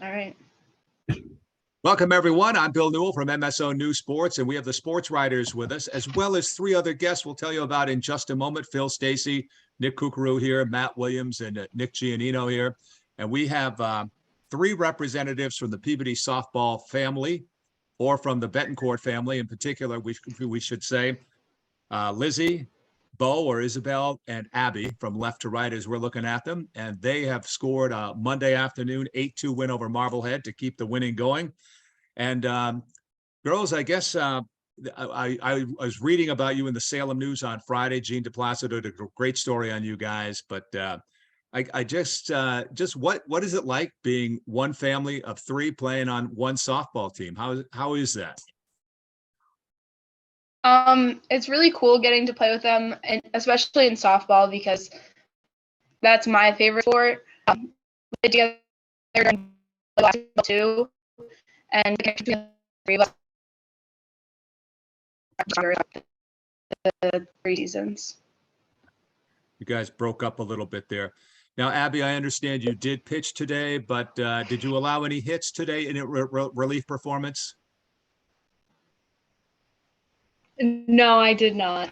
All right. Welcome, everyone. I'm Bill Newell from MSO News Sports, and we have the sports writers with us, as well as three other guests we'll tell you about in just a moment. Phil Stacey, Nick Kukuru here, Matt Williams, and Nick Giannino here. And we have three representatives from the Peabody softball family, or from the Betancourt family in particular, we should say. Lizzie, Bo or Isabel, and Abby from left to right as we're looking at them. And they have scored a Monday afternoon 8-2 win over Marblehead to keep the winning going. And girls, I guess I was reading about you in the Salem News on Friday. Gene DePlacido did a great story on you guys, but I just what is it like being one family of three playing on one softball team? How is that? It's really cool getting to play with them, and especially in softball because that's my favorite sport. We played together during basketball too, and the connection between the three of us the 3 seasons. You guys broke up a little bit there. Now, Abby, I understand you did pitch today, but did you allow any hits today in a relief performance? No, I did not.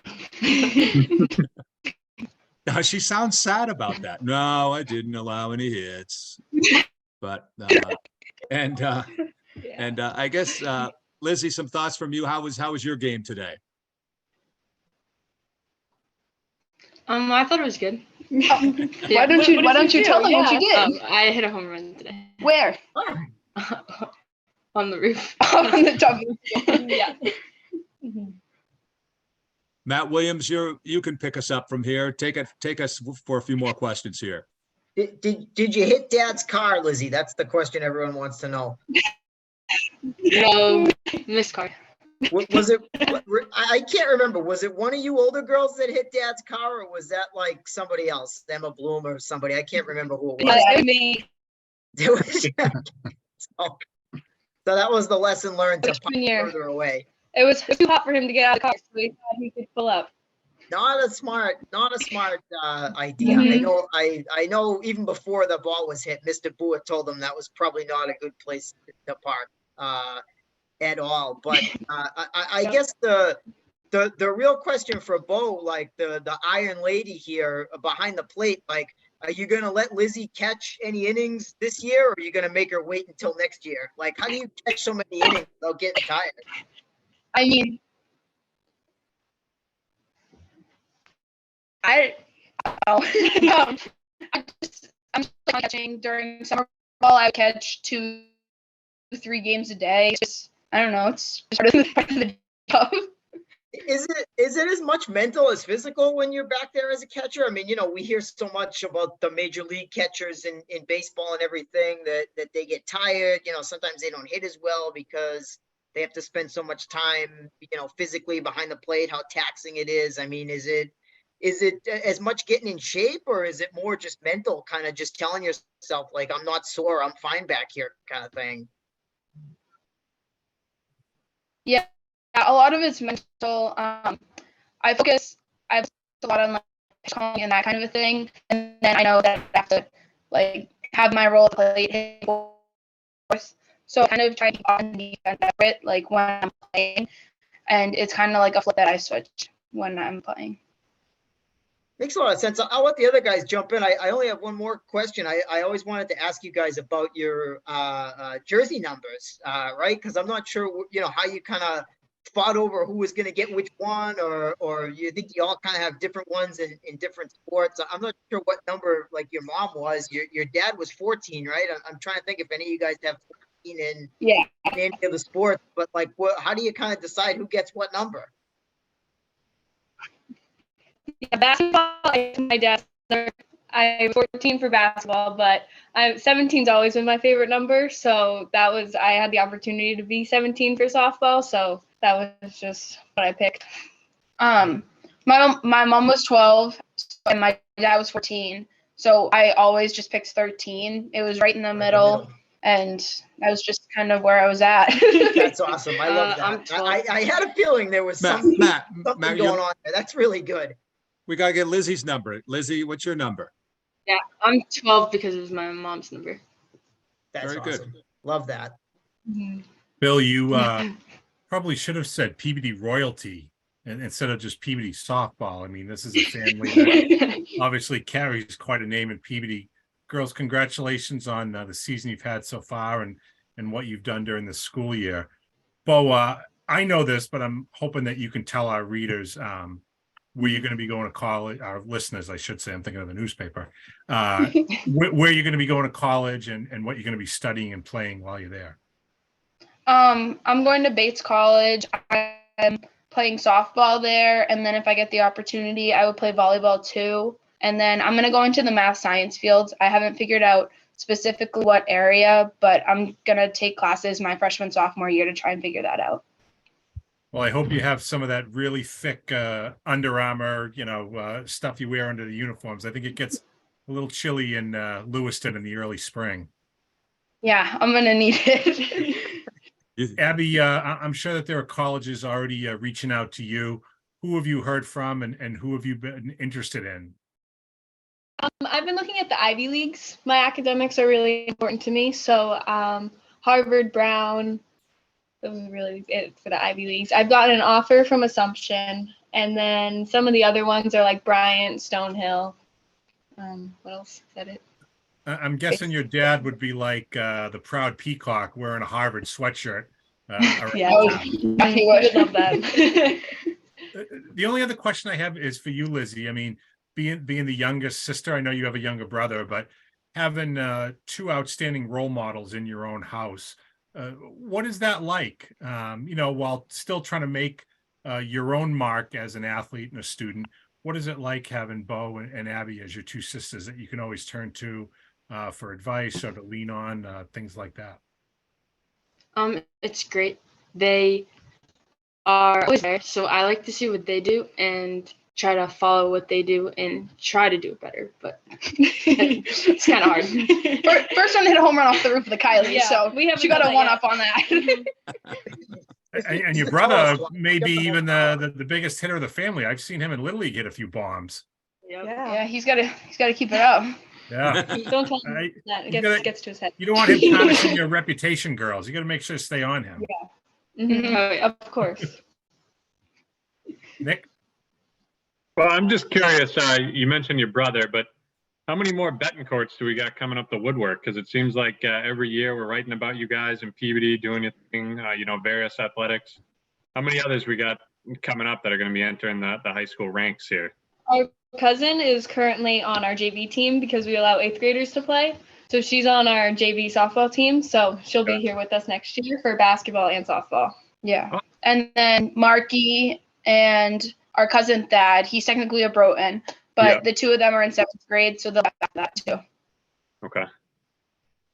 Now, she sounds sad about that. No, I didn't allow any hits. But I guess Lizzie, some thoughts from you. How was your game today? I thought it was good. Why don't you tell them what you did? I hit a home run today. Where? On the roof. On the top of the roof. Yeah. Matt Williams, you can pick us up from here. Take us for a few more questions here. Did you hit Dad's car, Lizzie? That's the question everyone wants to know. No, missed car. Was it? I can't remember. Was it one of you older girls that hit Dad's car, or was that like somebody else, Emma Bloom or somebody? I can't remember who it was. It was me. It was, so that was the lesson learned, to park further away. It was too hot for him to get out of the car, so he thought he could pull up. Not a smart idea. Mm-hmm. I know even before the ball was hit, Mr. Buick told him that was probably not a good place to park at all. But I guess the real question for Bo, like the Iron Lady here behind the plate, like, are you going to let Lizzie catch any innings this year, or are you going to make her wait until next year? Like, how do you catch so many innings without getting tired? I mean, I'm still catching during summer ball. I catch 2-3 games a day. It's just, I don't know. It's just part of the job. Is it as much mental as physical when you're back there as a catcher? I mean, we hear so much about the major league catchers in baseball and everything that they get tired. Sometimes they don't hit as well because they have to spend so much time, physically behind the plate, how taxing it is. I mean, is it as much getting in shape, or is it more just mental, kind of just telling yourself, like, I'm not sore, I'm fine back here kind of thing? Yeah, a lot of it's mental. I focus a lot on like calling and that kind of a thing. And then I know that I have to like have my role at the plate hit forth. So I kind of try to keep on the defense separate, like when I'm playing, and it's kind of like a flip that I switch when I'm playing. Makes a lot of sense. I'll let the other guys jump in. I only have one more question. I always wanted to ask you guys about your jersey numbers, right? Because I'm not sure, how you kind of fought over who was going to get which one, or you think you all kind of have different ones in different sports. I'm not sure what number, like, your mom was. Your dad was 14, right? I'm trying to think if any of you guys have 14 in any of the sports, but like, how do you kind of decide who gets what number? Yeah, basketball, my dad's number. I have 14 for basketball, but 17's always been my favorite number. So I had the opportunity to be 17 for softball. So that was just what I picked. My mom was 12 and my dad was 14. So I always just picked 13. It was right in the middle. And that was just kind of where I was at. That's awesome. I love that. I had a feeling there was something going on there. That's really good. We got to get Lizzie's number. Lizzie, what's your number? Yeah, I'm 12 because it was my mom's number. That's Very good. awesome. Love that. Mhm. Bill, you probably should have said Peabody royalty instead of just Peabody softball. I mean, this is a family that obviously carries quite a name in Peabody. Girls, congratulations on the season you've had so far and what you've done during the school year. Bo, I know this, but I'm hoping that you can tell our readers where you're going to be going to college, our listeners, I should say, I'm thinking of the newspaper, where you're going to be going to college and what you're going to be studying and playing while you're there. I'm going to Bates College. I'm playing softball there, and then if I get the opportunity, I would play volleyball too. And then I'm going to go into the math science fields. I haven't figured out specifically what area, but I'm going to take classes my freshman, sophomore year to try and figure that out. Well, I hope you have some of that really thick Under Armour, stuff you wear under the uniforms. I think it gets a little chilly in Lewiston in the early spring. Yeah, I'm going to need it. Abby, I'm sure that there are colleges already reaching out to you. Who have you heard from and who have you been interested in? I've been looking at the Ivy Leagues. My academics are really important to me. So Harvard, Brown, that was really it for the Ivy Leagues. I've gotten an offer from Assumption, and then some of the other ones are like Bryant, Stonehill. What else? Is that it? I'm guessing your dad would be like the proud peacock wearing a Harvard sweatshirt. Yeah, He would love that. The only other question I have is for you, Lizzie. I mean, being the youngest sister, I know you have a younger brother, but having two outstanding role models in your own house, what is that like? While still trying to make your own mark as an athlete and a student, what is it like having Bo and Abby as your two sisters that you can always turn to for advice or to lean on, things like that? It's great. They are always there, so I like to see what they do and try to follow what they do and try to do it better, but it's kind of hard. First one hit a home run off the roof of the Kylie, Yeah, so we haven't she got done a that one yet. up on that. And your brother may be even the biggest hitter of the family. I've seen him in Little League hit a few bombs. Yeah, he's got to keep it up. Yeah. Don't tell him that. It gets to his head. You don't want him tarnishing your reputation, girls. You got to make sure to stay on him. Of course. Nick? Well, I'm just curious. You mentioned your brother, but how many more Betancourts do we got coming up the woodwork? Because it seems like every year we're writing about you guys in Peabody doing your thing, various athletics. How many others we got coming up that are going to be entering the high school ranks here? Our cousin is currently on our JV team because we allow 8th graders to play. So she's on our JV softball team. So she'll be here with us next year for basketball and softball. Yeah. And then Marky and our cousin Thad, he's technically a Broughton, but the two of them are in 7th grade, so they'll have that too. Okay.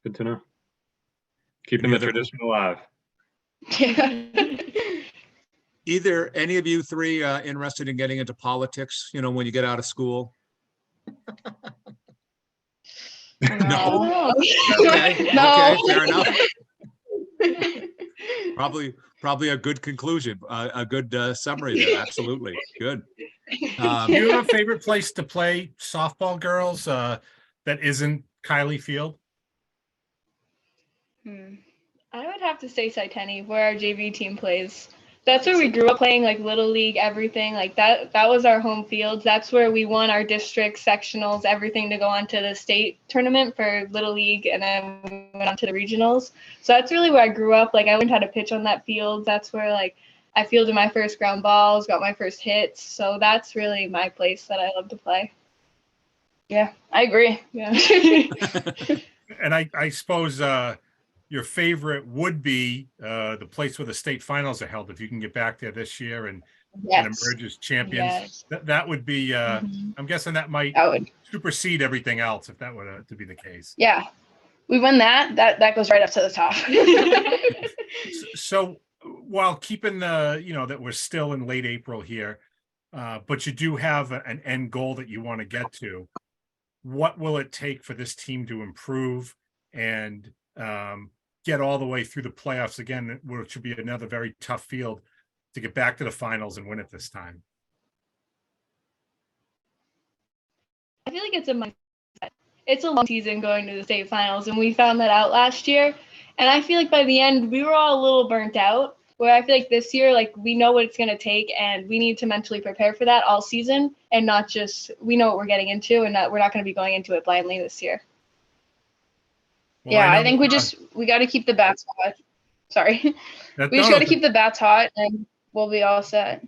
Good to know. Keeping the tradition alive. Either any of you three interested in getting into politics, when you get out of school? No. Okay, No. okay, fair enough. Probably a good conclusion, a good summary there. Absolutely. Good. Do you have a favorite place to play softball, girls, that isn't Kylie Field? I would have to say Saiteni, where our JV team plays. That's where we grew up playing, like Little League, everything like that. That was our home field. That's where we won our district sectionals, everything to go on to the state tournament for Little League, and then we went on to the regionals. So that's really where I grew up. Like I learned how to pitch on that field. That's where I fielded my first ground balls, got my first hits. So that's really my place that I love to play. Yeah, I agree. Yeah. And I suppose your favorite would be the place where the state finals are held. If you can get back there this year and emerge as champions, that would be. I'm guessing that might supersede everything else if that were to be the case. Yeah, we win that goes right up to the top. So while keeping that we're still in late April here, but you do have an end goal that you want to get to. What will it take for this team to improve and get all the way through the playoffs again, which should be another very tough field, to get back to the finals and win it this time? I feel like it's a mindset. it's a long season going to the state finals, and we found that out last year. And I feel like by the end, we were all a little burnt out, where I feel like this year, like, we know what it's going to take, and we need to mentally prepare for that all season, and not just, we know what we're getting into, and that we're not going to be going into it blindly this year. Well, Yeah, I know, think we got to keep the bats hot. Sorry. We just got to keep the bats hot, and we'll be all set.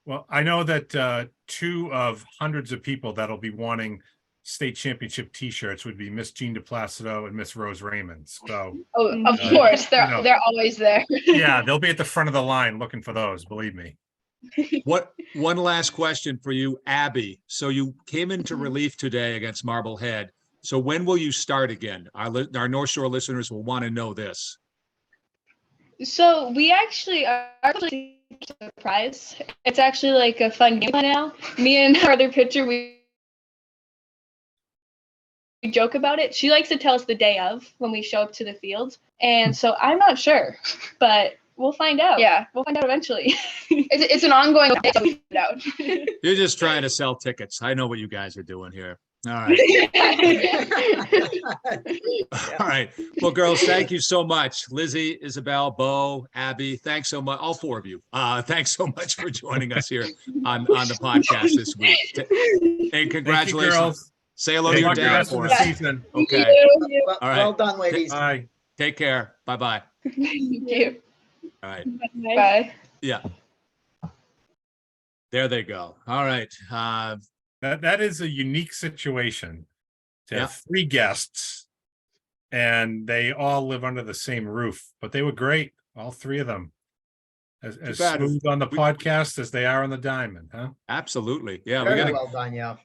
Well, I know that 2 of hundreds of people that'll be wanting state championship T-shirts would be Miss Jean DePlacido and Miss Rose Raymond. So, of course, they're always there. yeah, they'll be at the front of the line looking for those. Believe me. One last question for you, Abby. So you came into relief today against Marblehead. So when will you start again? Our North Shore listeners will want to know this. So we actually are surprised. It's actually like a fun game now. Me and our other pitcher, we joke about it. She likes to tell us the day of when we show up to the field. And so I'm not sure, but we'll find out. Yeah. We'll find out eventually. It's an ongoing out. You're just trying to sell tickets. I know what you guys are doing here. All right. All right. Well, girls, thank you so much. Lizzie, Isabel, Bo, Abby, thanks so much. All 4 of you. Thanks so much for joining us here on the podcast this week. And congratulations. Girls. Say hello to your dad for us. Season. Okay. Well, All right. well done, ladies. Bye. Take care. Bye-bye. Thank you. All right. Bye. Yeah. There they go. All right. That is a unique situation to have 3 guests, and they all live under the same roof. But they were great, all 3 of them, as smooth on the podcast as they are on the diamond, huh? Absolutely. Yeah. Very well done, yeah.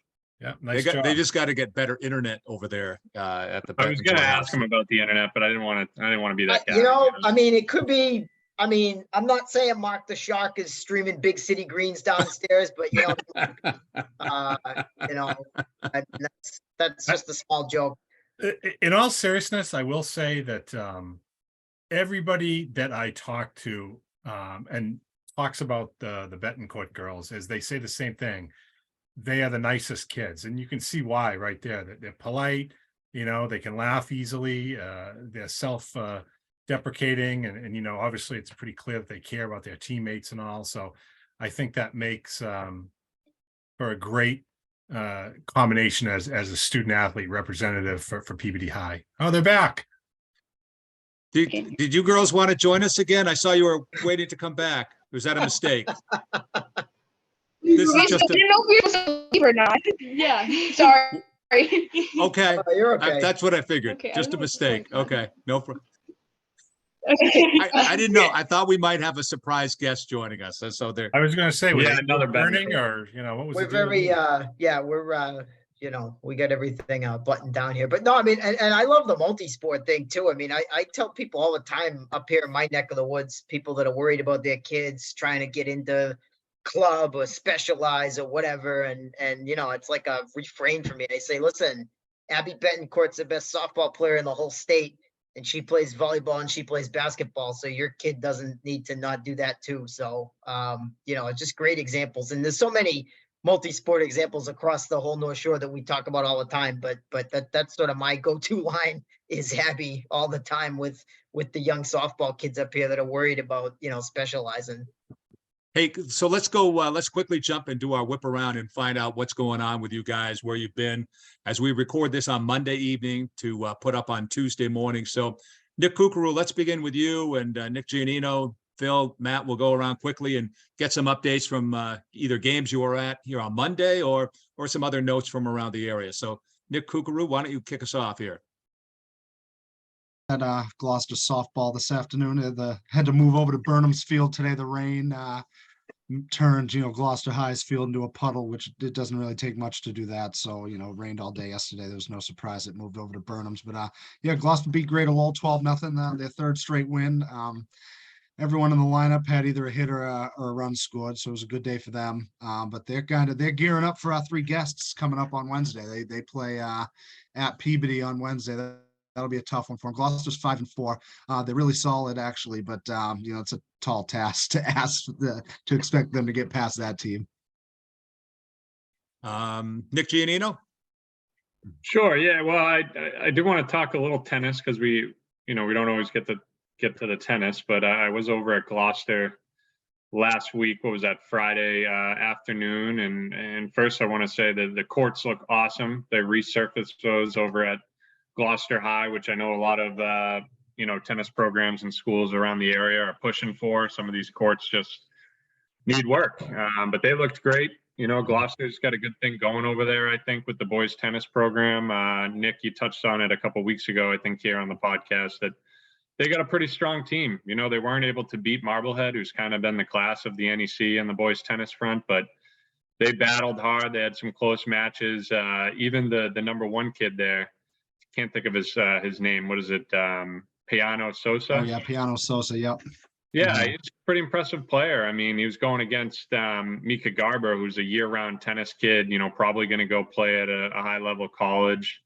Yeah, nice job. They just got to get better internet over there at the. I was going to ask him about the internet, but I didn't want to be that guy. You know, I mean, it could be. I mean, I'm not saying Mark the Shark is streaming Big City Greens downstairs, but you know, that's just a small joke. In all seriousness, I will say that everybody that I talk to and talks about the Betancourt girls, as they say the same thing, they are the nicest kids, and you can see why right there. That they're polite, you know, they can laugh easily, they're self-deprecating, and you know, obviously it's pretty clear that they care about their teammates and all. So I think that makes for a great combination as a student athlete representative for Peabody High. Oh, they're back. Did you girls want to join us again? I saw you were waiting to come back. Was that a mistake? This is just didn't know if we were supposed to leave or not. Yeah. Sorry. okay. You're okay. That's what I figured. Okay, Just I a know it's mistake. fine. Okay. No problem. Okay. I didn't know. I thought we might have a surprise guest joining us. So there. I was going to say, was Yeah, it another burning, Betancourt. or you know, what was We're the deal? very we're you know, we got everything buttoned down here. But no, I mean, and I love the multi-sport thing too. I mean, I tell people all the time up here in my neck of the woods, people that are worried about their kids trying to get into club or specialize or whatever, and you know, it's like a refrain for me. I say, listen, Abby Betancourt's the best softball player in the whole state, and she plays volleyball and she plays basketball, so your kid doesn't need to not do that too. So you know, it's just great examples, and there's so many multi-sport examples across the whole North Shore that we talk about all the time, but that's sort of my go-to line is Abby all the time with the young softball kids up here that are worried about, you know, specializing. Hey, so let's go. Let's quickly jump and do our whip around and find out what's going on with you guys, where you've been, as we record this on Monday evening to put up on Tuesday morning. So, Nick Kukuru, let's begin with you, and Nick Giannino, Phil, Matt. Will go around quickly and get some updates from either games you were at here on Monday or some other notes from around the area. So, Nick Kukuru, why don't you kick us off here? At Gloucester softball this afternoon. Had to move over to Burnham's Field today. The rain turned, you know, Gloucester High's field into a puddle, which it doesn't really take much to do that. So, you know, it rained all day yesterday. There was no surprise it moved over to Burnham's. But yeah, Gloucester beat Greater Lowell 12-0, their 3rd straight win. Everyone in the lineup had either a hit or a run scored, so it was a good day for them. But they're gearing up for our 3 guests coming up on Wednesday. They play at Peabody on Wednesday. That'll be a tough one for them. Gloucester's 5-4. They're really solid, actually, but you know, it's a tall task to ask to expect them to get past that team. Nick Giannino. Sure. Yeah. Well, I do want to talk a little tennis because we don't always get to the tennis, but I was over at Gloucester last week. What was that, Friday afternoon? And first, I want to say that the courts look awesome. They resurfaced those over at Gloucester High, which I know a lot of tennis programs and schools around the area are pushing for. Some of these courts just need work, but they looked great. Gloucester's got a good thing going over there, I think, with the boys tennis program. Nick, you touched on it a couple weeks ago, I think, here on the podcast, that they got a pretty strong team. They weren't able to beat Marblehead, who's kind of been the class of the NEC and the boys tennis front, but they battled hard. They had some close matches. Even the number one kid there, can't think of his name. What is it? Piano Sosa. Oh yeah, Piano Sosa. Yep. Yeah, he's a pretty impressive player. I mean, he was going against Mika Garber, who's a year-round tennis kid, probably going to go play at a high-level college.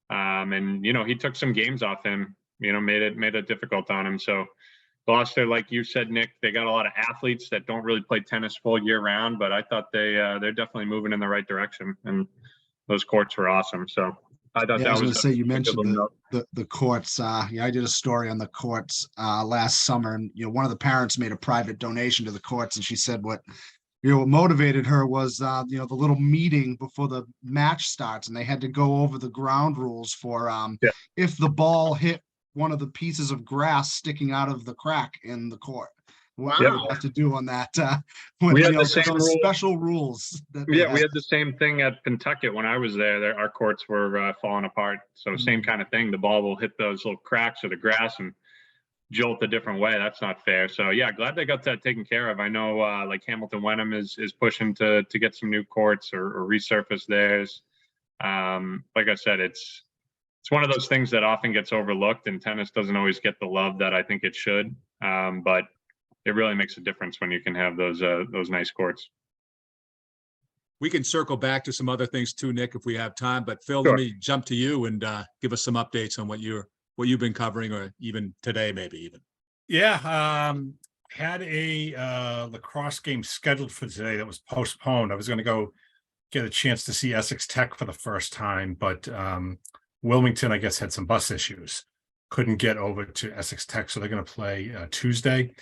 And he took some games off him, made it difficult on him. So Gloucester, like you said, Nick, they got a lot of athletes that don't really play tennis full year round, but I thought they're definitely moving in the right direction, and those courts were awesome. So I thought that I was going to say, you a good mentioned little note. the courts. I did a story on the courts last summer, and one of the parents made a private donation to the courts, and she said what motivated her was the little meeting before the match starts, and they had to go over the ground rules for if the ball hit one of the pieces of grass sticking out of the crack in the court. What you have to do on that? We had the same those special rules. We had the same thing at Pentucket when I was there. Our courts were falling apart. So same kind of thing. The ball will hit those little cracks of the grass and jolt a different way. That's not fair. So yeah, glad they got that taken care of. I know like Hamilton Wenham is pushing to get some new courts or resurface theirs. Like I said, it's one of those things that often gets overlooked, and tennis doesn't always get the love that I think it should. But it really makes a difference when you can have those nice courts. We can circle back to some other things too, Nick, if we have time. But Phil, Sure. Let me jump to you and give us some updates on what you've been covering, or even today, maybe even. Yeah, had a lacrosse game scheduled for today that was postponed. I was going to go get a chance to see Essex Tech for the first time, but Wilmington, I guess, had some bus issues. Couldn't get over to Essex Tech, so they're going to play Tuesday.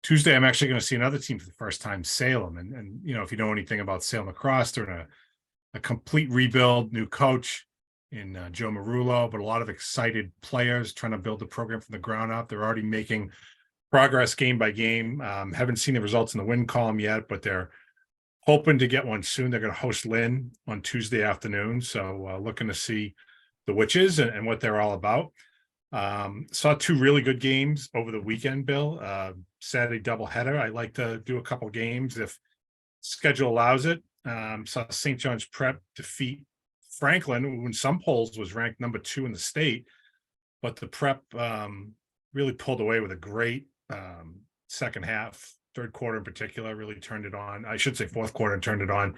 Tuesday, I'm actually going to see another team for the first time, Salem. And if you know anything about Salem lacrosse, they're in a complete rebuild, new coach in Joe Marullo, but a lot of excited players trying to build the program from the ground up. They're already making progress game by game. Haven't seen the results in the win column yet, but they're hoping to get one soon. They're going to host Lynn on Tuesday afternoon. So looking to see the Witches and what they're all about. Saw two really good games over the weekend, Bill. Saturday doubleheader. I like to do a couple games if schedule allows it. Saw St. John's Prep defeat Franklin, who in some polls was ranked number 2 in the state, but the Prep really pulled away with a great second half. Third quarter in particular really turned it on. I should say fourth quarter and turned it on.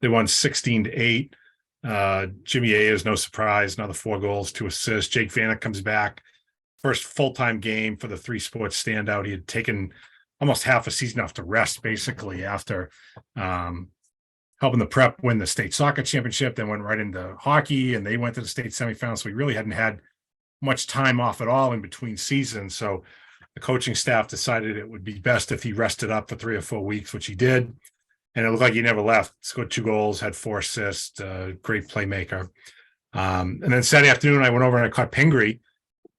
They won 16-8. Jimmy Ayers, no surprise, another 4 goals, 2 assists. Jake Vanek comes back. First full-time game for the 3 sports standout. He had taken almost half a season off to rest, basically, after helping the Prep win the state soccer championship, then went right into hockey, and they went to the state semifinals. So he really hadn't had much time off at all in between seasons. So the coaching staff decided it would be best if he rested up for 3 or 4 weeks, which he did. And it looked like he never left. Scored 2 goals, had 4 assists, great playmaker. And then Saturday afternoon, I went over and I caught Pingree.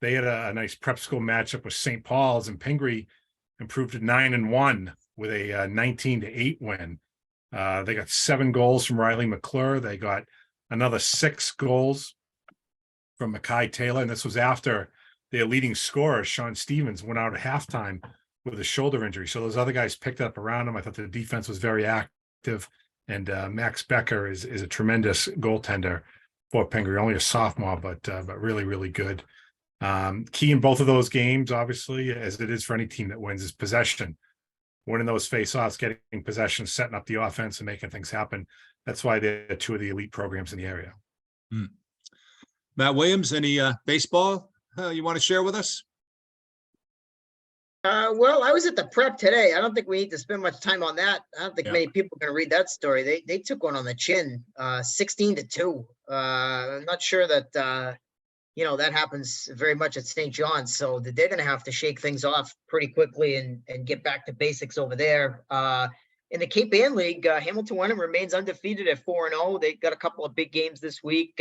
They had a nice prep school matchup with St. Paul's, and Pingree improved to 9-1 with a 19-8 win. They got 7 goals from Riley McClure. They got another 6 goals from Mackay Taylor. And this was after their leading scorer, Sean Stevens, went out at halftime with a shoulder injury. So those other guys picked up around him. I thought the defense was very active. And Max Becker is a tremendous goaltender for Pingree, only a sophomore, but really, really good. Key in both of those games, obviously, as it is for any team that wins, is possession. Winning those face-offs, getting possession, setting up the offense, and making things happen. That's why they're 2 of the elite programs in the area. Matt Williams, any baseball you want to share with us? Well, I was at the prep today. I don't think we need to spend much time on that. I don't think Yeah. many people are going to read that story. They took one on the chin, 16-2. I'm not sure that that happens very much at St. John's. So they're going to have to shake things off pretty quickly and get back to basics over there. In the Cape Ann League, Hamilton Wenham remains undefeated at 4-0. They got a couple of big games this week.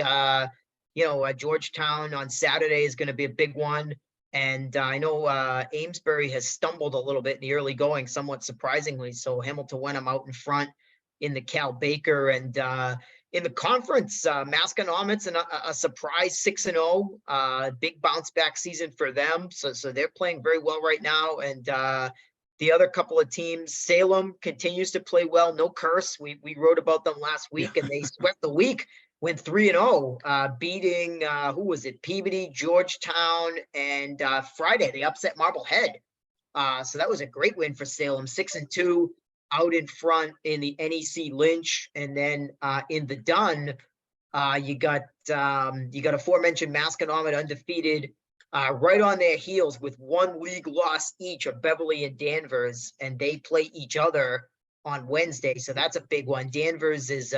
Georgetown on Saturday is going to be a big one. And I know Amesbury has stumbled a little bit in the early going, somewhat surprisingly. So Hamilton Wenham out in front in the Cal Baker. And in the conference, Masconomet's a surprise 6-0, big bounce back season for them. So they're playing very well right now. And the other couple of teams, Salem continues to play well. No curse. We wrote about them last week, and they swept the week. Went 3-0, beating who was it? Peabody, Georgetown, and Friday they upset Marblehead. So that was a great win for Salem. 6-2 out in front in the NEC Lynch, and then in the Dunn, you got aforementioned Masconomet undefeated, right on their heels with one league loss each of Beverly and Danvers, and they play each other on Wednesday. So that's a big one. Danvers is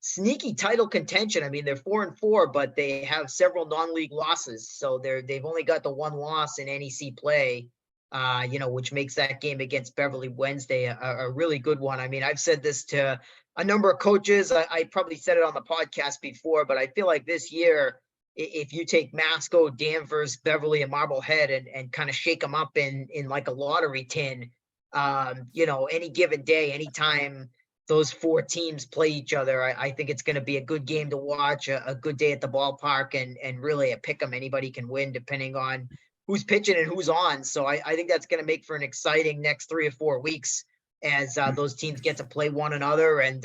sneaky title contention. I mean, they're 4-4, but they have several non-league losses. So they've only got the one loss in NEC play, which makes that game against Beverly Wednesday a really good one. I mean, I've said this to a number of coaches. I probably said it on the podcast before, but I feel like this year, if you take Masco, Danvers, Beverly, and Marblehead and kind of shake them up in like a lottery tin, any given day, anytime those four teams play each other, I think it's going to be a good game to watch, a good day at the ballpark, and really a pick 'em. Anybody can win depending on who's pitching and who's on. So I think that's going to make for an exciting next 3 or 4 weeks as those teams get to play one another, and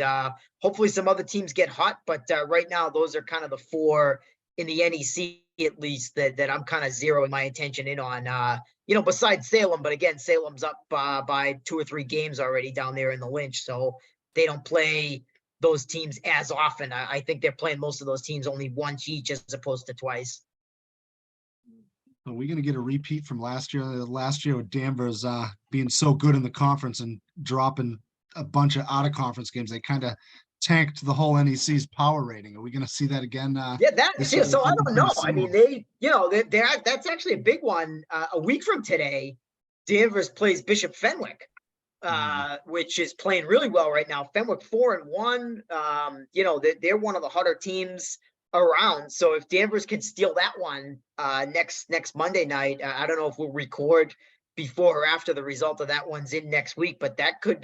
hopefully some other teams get hot. But right now, those are kind of the four in the NEC, at least, that I'm kind of zeroing my attention in on, besides Salem. But again, Salem's up by 2 or 3 games already down there in the Lynch. So they don't play those teams as often. I think they're playing most of those teams only once each as opposed to twice. Are we going to get a repeat from last year? Last year with Danvers being so good in the conference and dropping a bunch of out-of-conference games, they kind of tanked the whole NEC's power rating. Are we going to see that again? So I don't know. I mean, that's actually a big one. A week from today, Danvers plays Bishop Fenwick, which is playing really well right now. Fenwick 4-1. They're one of the hotter teams around. So if Danvers can steal that one next Monday night, I don't know if we'll record before or after the result of that one's in next week, but that could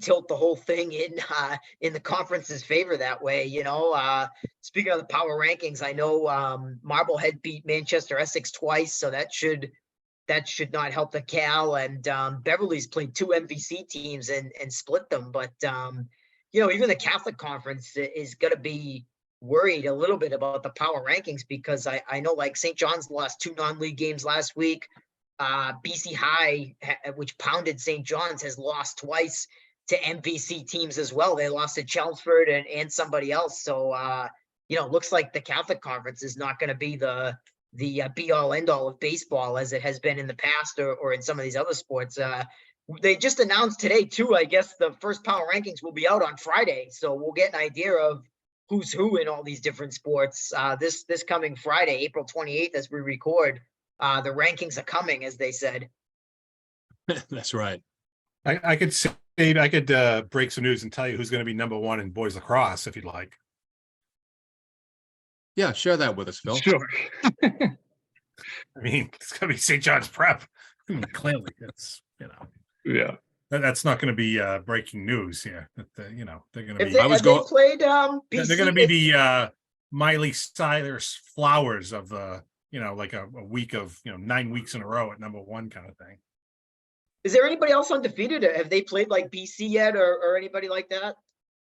tilt the whole thing in the conference's favor that way. Speaking of the power rankings, I know Marblehead beat Manchester Essex twice, so that should not help the Cal. And Beverly's played 2 MVC teams and split them. But even the Catholic Conference is going to be worried a little bit about the power rankings, because I know like St. John's lost 2 non-league games last week. BC High, which pounded St. John's, has lost twice to MVC teams as well. They lost to Chelmsford and somebody else. So, looks like the Catholic Conference is not going to be the be all end all of baseball as it has been in the past or in some of these other sports. They just announced today too, I guess the first power rankings will be out on Friday. So we'll get an idea of who's who in all these different sports this coming Friday, April 28th, as we record. The rankings are coming, as they said. That's right. I could break some news and tell you who's going to be number 1 in boys lacrosse if you'd like. Yeah, share that with us, Phil. Sure. I mean, it's going to be St. John's Prep. I mean, clearly, it's Yeah. That's not going to be breaking news here. They're going to be. They're going to be the Miley Cyrus Flowers of like a week of 9 weeks in a row at number 1 kind of thing. Is there anybody else undefeated? Have they played like BC yet, or anybody like that?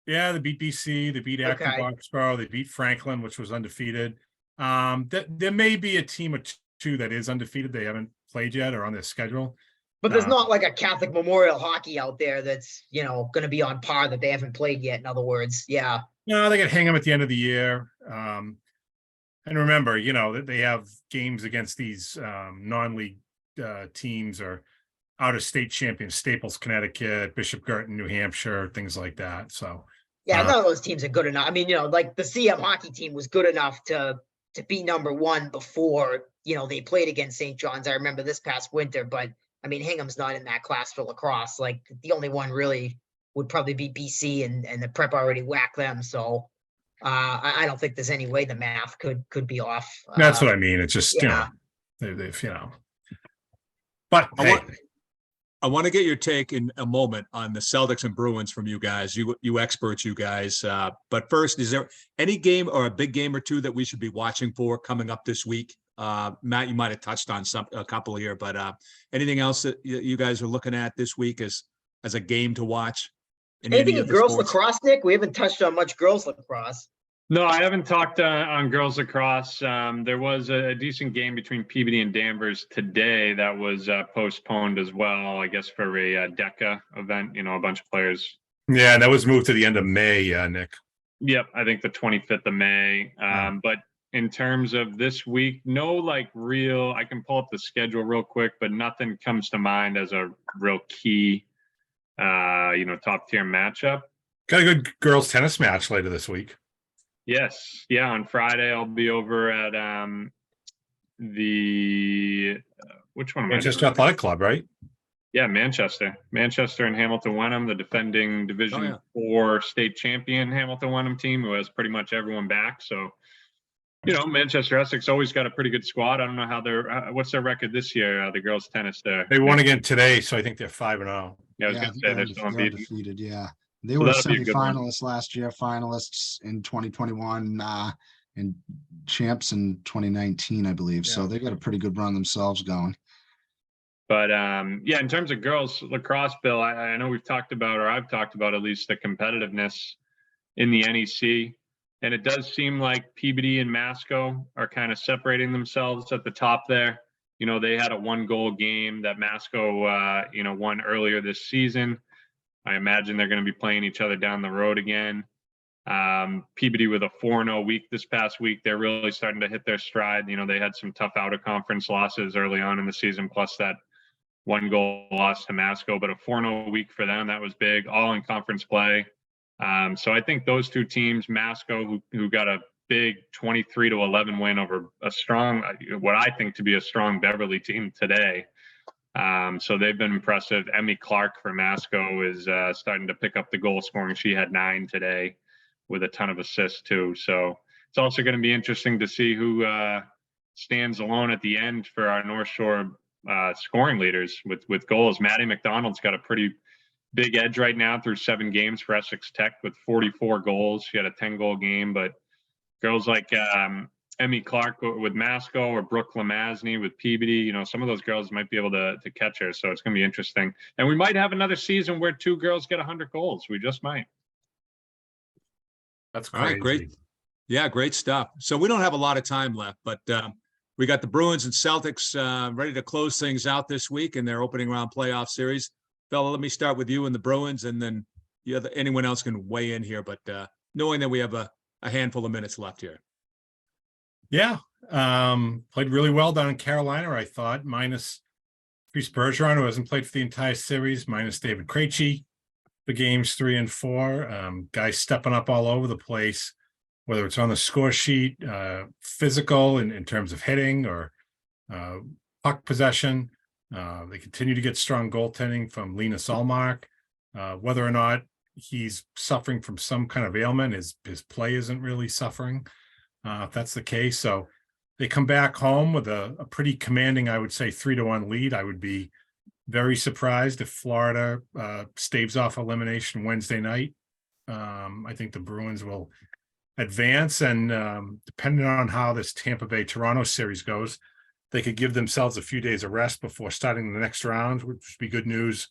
Yeah, they beat BC, they beat Akron Boxborough, they beat Franklin, which was undefeated. There may be a team or 2 that is undefeated. They haven't played yet or on their schedule. But there's not like a Catholic Memorial Hockey out there that's, going to be on par that they haven't played yet, in other words. Yeah. No, they could hang them at the end of the year. And remember, that they have games against these non-league teams are out of state champions, Staples, Connecticut, Bishop Girton, New Hampshire, things like that. So Yeah, none of those teams are good enough. I mean, like the CM hockey team was good enough to be number one before, they played against St. John's. I remember this past winter, but I mean, Hingham's not in that class for lacrosse. Like the only one really would probably be BC, and the prep already whacked them. So I don't think there's any way the math could be off. that's what I mean. It's just, yeah. they've but hey. I want to get your take in a moment on the Celtics and Bruins from you guys, you experts, you guys. But first, is there any game or a big game or two that we should be watching for coming up this week? Matt, you might have touched on a couple here, but anything else that you guys are looking at this week as a game to watch? Anything in girls lacrosse, Nick? We haven't touched on much girls lacrosse. No, I haven't talked on girls lacrosse. There was a decent game between Peabody and Danvers today that was postponed as well, I guess, for a DECA event. A bunch of players. Yeah, that was moved to the end of May, Nick. Yep, I think the 25th of May. But in terms of this week, no real, I can pull up the schedule real quick, but nothing comes to mind as a real key, top tier matchup. Got a good girls tennis match later this week. Yes. Yeah. On Friday, I'll be over at which one? Manchester Athletic Club, right? Yeah, Manchester and Hamilton Wenham, the defending Division 4 state champion Hamilton Wenham team, who has pretty much everyone back. So, Manchester Essex always got a pretty good squad. I don't know how what's their record this year? The girls tennis there. They won again today, so I think they're 5-0. Yeah, I was going to say they're still undefeated. Yeah. They were semifinalists last year, finalists in 2021, and champs in 2019, I believe. Yeah. So they got a pretty good run themselves going. But in terms of girls lacrosse, Bill, I know we've talked about, or I've talked about at least the competitiveness in the NEC. And it does seem like Peabody and Masco are kind of separating themselves at the top there. They had a 1-goal game that Masco, won earlier this season. I imagine they're going to be playing each other down the road again. Peabody with a 4-0 week this past week. They're really starting to hit their stride. They had some tough out-of-conference losses early on in the season, plus that 1-goal loss to Masco. But a 4-0 week for them, that was big, all in conference play. So I think those two teams, Masco, who got a big 23-11 win over a strong, what I think to be a strong Beverly team today. So they've been impressive. Emmy Clark for Masco is starting to pick up the goal scoring. She had 9 today with a ton of assists too. So it's also going to be interesting to see who stands alone at the end for our North Shore scoring leaders with goals. Maddie McDonald's got a pretty big edge right now through 7 games for Essex Tech with 44 goals. She had a 10-goal game, but girls like Emmy Clark with Masco or Brooke Lamasney with Peabody, some of those girls might be able to catch her. So it's going to be interesting. And we might have another season where 2 girls get 100 goals. We just might. That's crazy. All right, great. Yeah, great stuff. So we don't have a lot of time left, but we got the Bruins and Celtics ready to close things out this week in their opening round playoff series. Fella, let me start with you and the Bruins, and then anyone else can weigh in here, but knowing that we have a handful of minutes left here. Yeah, played really well down in Carolina, I thought, minus Patrice Bergeron, who hasn't played for the entire series, minus David Krejci for games 3 and 4. Guys stepping up all over the place, whether it's on the score sheet, physical in terms of hitting or puck possession. They continue to get strong goaltending from Linus Ullmark. Whether or not he's suffering from some kind of ailment, his play isn't really suffering. If that's the case. So they come back home with a pretty commanding, I would say, 3-1 lead. I would be very surprised if Florida staves off elimination Wednesday night. I think the Bruins will advance, and depending on how this Tampa Bay Toronto series goes, they could give themselves a few days of rest before starting the next round, which would be good news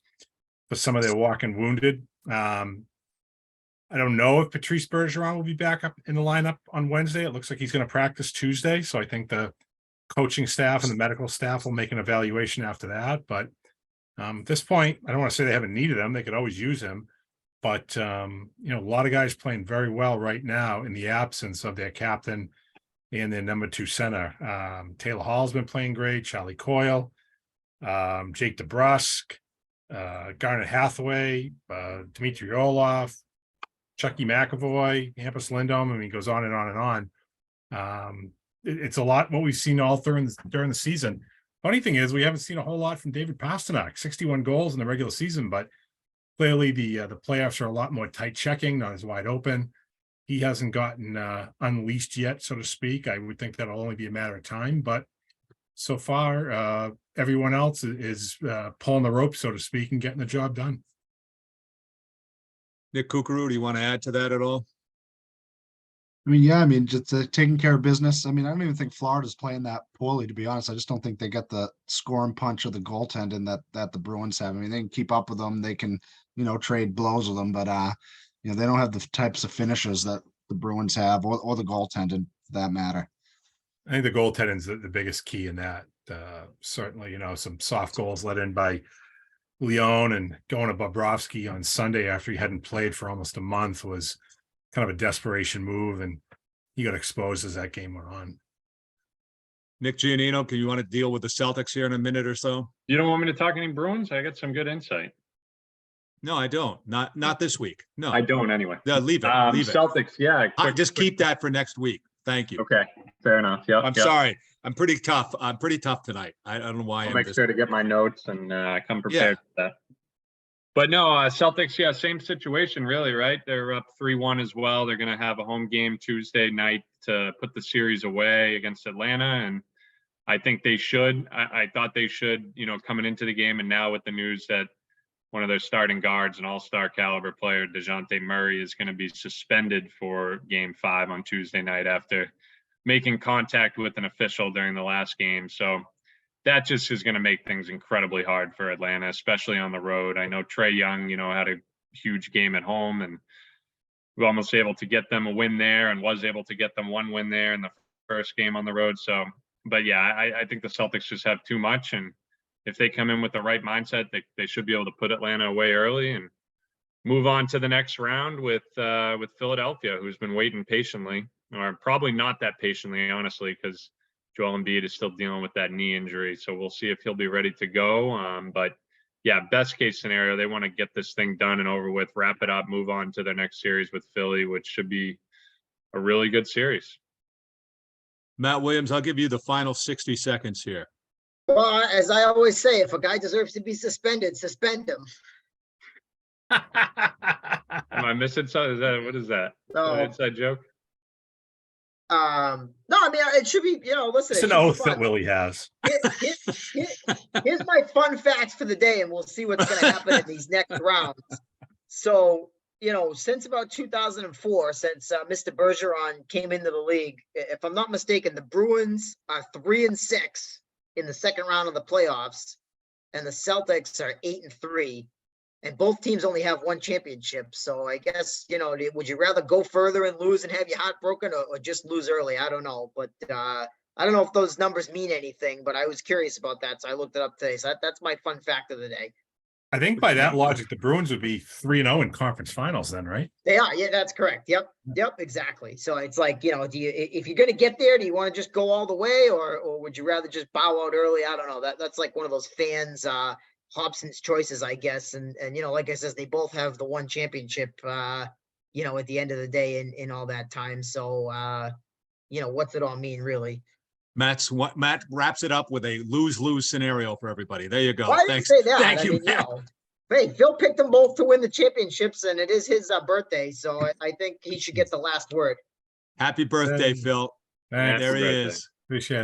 for some of their walking wounded. I don't know if Patrice Bergeron will be back up in the lineup on Wednesday. It looks like he's going to practice Tuesday. So I think the coaching staff and the medical staff will make an evaluation after that. But at this point, I don't want to say they haven't needed him. They could always use him. But, a lot of guys playing very well right now in the absence of their captain and their number 2 center. Taylor Hall's been playing great. Charlie Coyle. Jake DeBrusque, Garnet Hathaway, Dmitry Orlov, Chucky McAvoy, Hampus Lindholm. I mean, it goes on and on and on. It's a lot what we've seen all during the season. Funny thing is, we haven't seen a whole lot from David Pastrnak. 61 goals in the regular season, but clearly the playoffs are a lot more tight checking, not as wide open. He hasn't gotten unleashed yet, so to speak. I would think that'll only be a matter of time, but so far, everyone else is pulling the rope, so to speak, and getting the job done. Nick Kukuru, do you want to add to that at all? I mean, yeah, I mean, just taking care of business. I mean, I don't even think Florida's playing that poorly, to be honest. I just don't think they get the scoring punch or the goaltending that the Bruins have. I mean, they can keep up with them. They can, trade blows with them, but they don't have the types of finishers that the Bruins have, or the goaltending for that matter. I think the goaltending is the biggest key in that. Certainly, some soft goals let in by Leon, and going to Bobrovsky on Sunday after he hadn't played for almost a month was kind of a desperation move, and he got exposed as that game went on. Nick Giannino, can you want to deal with the Celtics here in a minute or so? You don't want me to talk any Bruins? I got some good insight. No, I don't. Not this week. No, I don't anyway. No, leave it. Leave it. Celtics, yeah. Just keep that for next week. Thank you. Okay, fair enough. Yeah. I'm sorry. I'm pretty tough. I'm pretty tough tonight. I don't know why. I'll make sure to get my notes and come prepared for that. But no, Celtics, yeah, same situation really, right? They're up 3-1 as well. They're going to have a home game Tuesday night to put the series away against Atlanta. And I think they should. I thought they should, coming into the game. And now with the news that one of their starting guards, an all-star caliber player, DeJounte Murray, is going to be suspended for Game 5 on Tuesday night after making contact with an official during the last game. So that just is going to make things incredibly hard for Atlanta, especially on the road. I know Trae Young, had a huge game at home, and was almost able to get them a win there, and was able to get them one win there in the first game on the road. So, but yeah, I think the Celtics just have too much, and if they come in with the right mindset, they should be able to put Atlanta away early and move on to the next round with Philadelphia, who's been waiting patiently, or probably not that patiently, honestly, because Joel Embiid is still dealing with that knee injury. So we'll see if he'll be ready to go. But yeah, best case scenario, they want to get this thing done and over with, wrap it up, move on to their next series with Philly, which should be a really good series. Matt Williams, I'll give you the final 60 seconds here. Well, as I always say, if a guy deserves to be suspended, suspend him. Am I missing something? What is that? No. An inside joke? No, I mean, it should be, listen. It's an oath that Willie has. Here's my fun facts for the day, and we'll see what's going to happen in these next rounds. So, since about 2004, since Mr. Bergeron came into the league, if I'm not mistaken, the Bruins are 3-6 in the second round of the playoffs, and the Celtics are 8-3. And both teams only have one championship. So I guess, would you rather go further and lose and have your heart broken, or just lose early? I don't know. But I don't know if those numbers mean anything, but I was curious about that. So I looked it up today. So that's my fun fact of the day. I think by that logic, the Bruins would be 3-0 in conference finals then, right? They are. Yeah, that's correct. Yep, exactly. So it's like, if you're going to get there, do you want to just go all the way, or would you rather just bow out early? I don't know. That's like one of those fans, Hobson's choices, I guess. And like I said, they both have the one championship, at the end of the day in all that time. So, what's it all mean, really? Matt wraps it up with a lose-lose scenario for everybody. There you go. Well, Thanks. Say that. Thank you, Matt. Hey, Phil picked them both to win the championships, and it is his birthday. So I think he should get the last word. Happy birthday, Phil. Thanks. There he is. Appreciate it.